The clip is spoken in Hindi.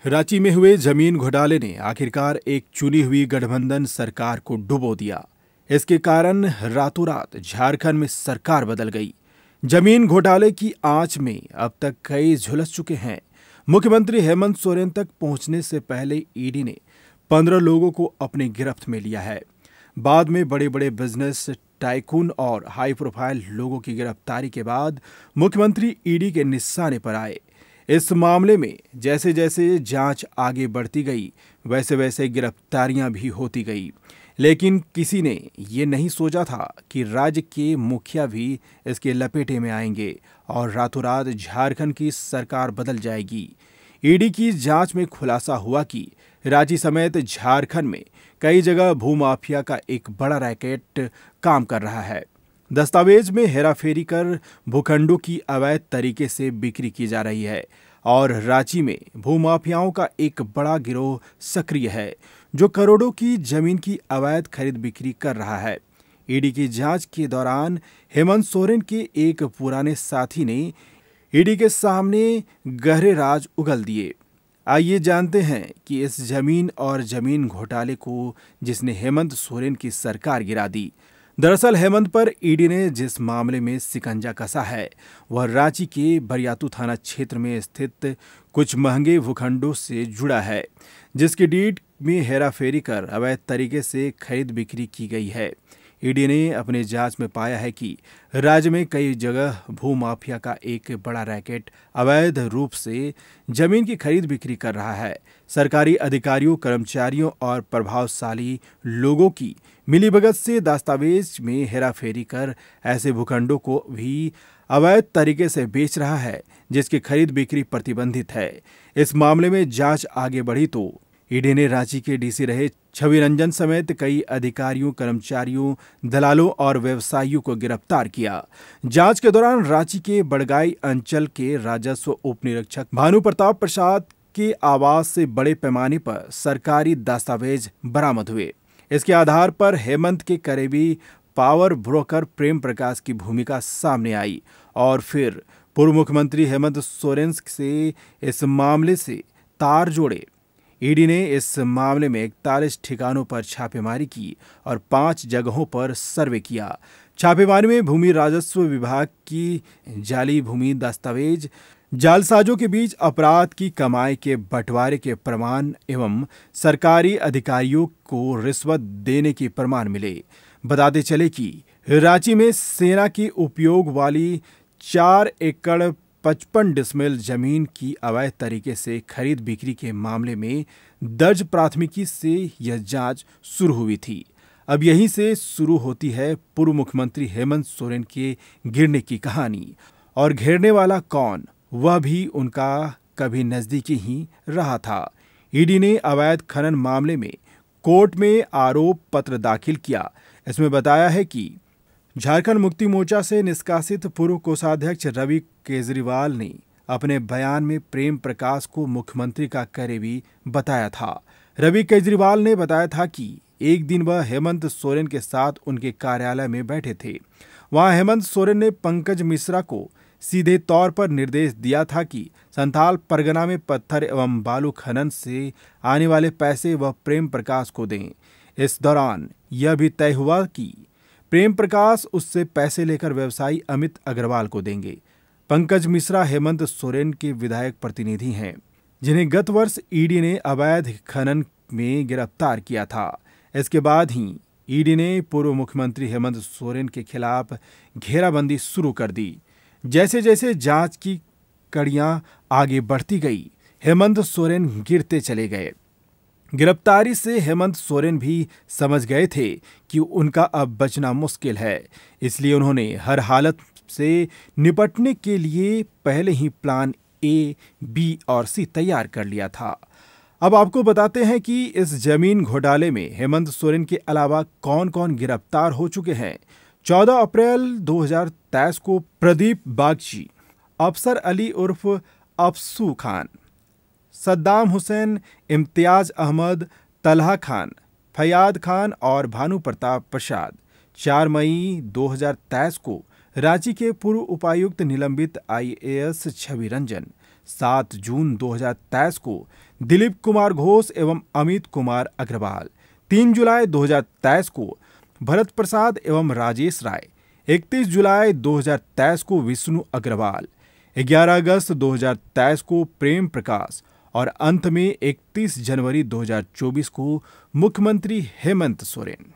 रांची में हुए जमीन घोटाले ने आखिरकार एक चुनी हुई गठबंधन सरकार को डुबो दिया। इसके कारण रातों रात झारखंड में सरकार बदल गई। जमीन घोटाले की आंच में अब तक कई झुलस चुके हैं। मुख्यमंत्री हेमंत सोरेन तक पहुंचने से पहले ईडी ने 15 लोगों को अपनी गिरफ्त में लिया है। बाद में बड़े बड़े बिजनेस टाइकून और हाई प्रोफाइल लोगों की गिरफ्तारी के बाद मुख्यमंत्री ईडी के निशाने पर आए। इस मामले में जैसे जैसे जांच आगे बढ़ती गई वैसे वैसे गिरफ्तारियां भी होती गई, लेकिन किसी ने ये नहीं सोचा था कि राज्य के मुखिया भी इसके लपेटे में आएंगे और रातों रात झारखंड की सरकार बदल जाएगी। ईडी की जांच में खुलासा हुआ कि रांची समेत झारखंड में कई जगह भूमाफिया का एक बड़ा रैकेट काम कर रहा है। दस्तावेज में हेराफेरी कर भूखंडों की अवैध तरीके से बिक्री की जा रही है और रांची में भूमाफियाओं का एक बड़ा गिरोह सक्रिय है जो करोड़ों की जमीन की अवैध खरीद बिक्री कर रहा है। ईडी की जांच के दौरान हेमंत सोरेन के एक पुराने साथी ने ईडी के सामने गहरे राज उगल दिए। आइए जानते हैं कि इस जमीन और जमीन घोटाले को जिसने हेमंत सोरेन की सरकार गिरा दी। दरअसल हेमंत पर ईडी ने जिस मामले में शिकंजा कसा है वह रांची के बरियातू थाना क्षेत्र में स्थित कुछ महंगे भूखंडों से जुड़ा है, जिसकी डीड में हेराफेरी कर अवैध तरीके से खरीद बिक्री की गई है। ईडी ने अपने जांच में पाया है कि राज्य में कई जगह भूमाफिया का एक बड़ा रैकेट अवैध रूप से जमीन की खरीद बिक्री कर रहा है। सरकारी अधिकारियों, कर्मचारियों और प्रभावशाली लोगों की मिलीभगत से दस्तावेज में हेराफेरी कर ऐसे भूखंडों को भी अवैध तरीके से बेच रहा है जिसकी खरीद बिक्री प्रतिबंधित है। इस मामले में जांच आगे बढ़ी तो ईडी ने रांची के डीसी रहे छवि रंजन समेत कई अधिकारियों, कर्मचारियों, दलालों और व्यवसायियों को गिरफ्तार किया। जांच के दौरान रांची के बड़गाई अंचल के राजस्व उप निरीक्षक भानु प्रताप प्रसाद के आवास से बड़े पैमाने पर सरकारी दस्तावेज बरामद हुए। इसके आधार पर हेमंत के करीबी पावर ब्रोकर प्रेम प्रकाश की भूमिका सामने आई और फिर पूर्व मुख्यमंत्री हेमंत सोरेन से इस मामले से तार जोड़े। ईडी ने इस मामले में 41 ठिकानों पर छापेमारी की और 5 जगहों पर सर्वे किया। छापेमारी में भूमि राजस्व विभाग की जाली भूमि दस्तावेज, जालसाजों के बीच अपराध की कमाई के बंटवारे के प्रमाण एवं सरकारी अधिकारियों को रिश्वत देने के प्रमाण मिले। बताते चले कि रांची में सेना के उपयोग वाली 4 एकड़ 55 डिसमिल जमीन की अवैध तरीके से खरीद बिक्री के मामले में दर्ज प्राथमिकी से यह जांच शुरू हुई थी। अब यहीं से शुरू होती है पूर्व मुख्यमंत्री हेमंत सोरेन के गिरने की कहानी। और घेरने वाला कौन, वह भी उनका कभी नजदीकी ही रहा था। ईडी ने अवैध खनन मामले में कोर्ट में आरोप पत्र दाखिल किया। इसमें बताया है कि झारखंड मुक्ति मोर्चा से निष्कासित पूर्व कोषाध्यक्ष रवि केजरीवाल ने अपने बयान में प्रेम प्रकाश को मुख्यमंत्री का करीबी बताया था। रवि केजरीवाल ने बताया था कि एक दिन वह हेमंत सोरेन के साथ उनके कार्यालय में बैठे थे। वहां हेमंत सोरेन ने पंकज मिश्रा को सीधे तौर पर निर्देश दिया था कि संथाल परगना में पत्थर एवं बालू खनन से आने वाले पैसे वह प्रेम प्रकाश को दें। इस दौरान यह भी तय हुआ कि प्रेम प्रकाश उससे पैसे लेकर व्यवसायी अमित अग्रवाल को देंगे। पंकज मिश्रा हेमंत सोरेन के विधायक प्रतिनिधि हैं, जिन्हें गत वर्ष ईडी ने अवैध खनन में गिरफ्तार किया था। इसके बाद ही ईडी ने पूर्व मुख्यमंत्री हेमंत सोरेन के खिलाफ घेराबंदी शुरू कर दी। जैसे जैसे जांच की कड़ियां आगे बढ़ती गई, हेमंत सोरेन गिरते चले गए। गिरफ्तारी से हेमंत सोरेन भी समझ गए थे कि उनका अब बचना मुश्किल है, इसलिए उन्होंने हर हालत से निपटने के लिए पहले ही प्लान ए, बी और सी तैयार कर लिया था। अब आपको बताते हैं कि इस जमीन घोटाले में हेमंत सोरेन के अलावा कौन कौन गिरफ्तार हो चुके हैं। 14 अप्रैल 2023 को प्रदीप बागची, अफसर अली उर्फ अफसू खान, सद्दाम हुसैन, इम्तियाज अहमद, तलहा खान, फयाद खान और भानु प्रताप प्रसाद। 4 मई 2023 को रांची के पूर्व उपायुक्त निलंबित IAS छवि रंजन, 7 जून 2023 को दिलीप कुमार घोष एवं अमित कुमार अग्रवाल, 3 जुलाई 2023 को भरत प्रसाद एवं राजेश राय, 31 जुलाई 2023 को विष्णु अग्रवाल, 11 अगस्त 2023 को प्रेम प्रकाश और अंत में 31 जनवरी 2024 को मुख्यमंत्री हेमंत सोरेन।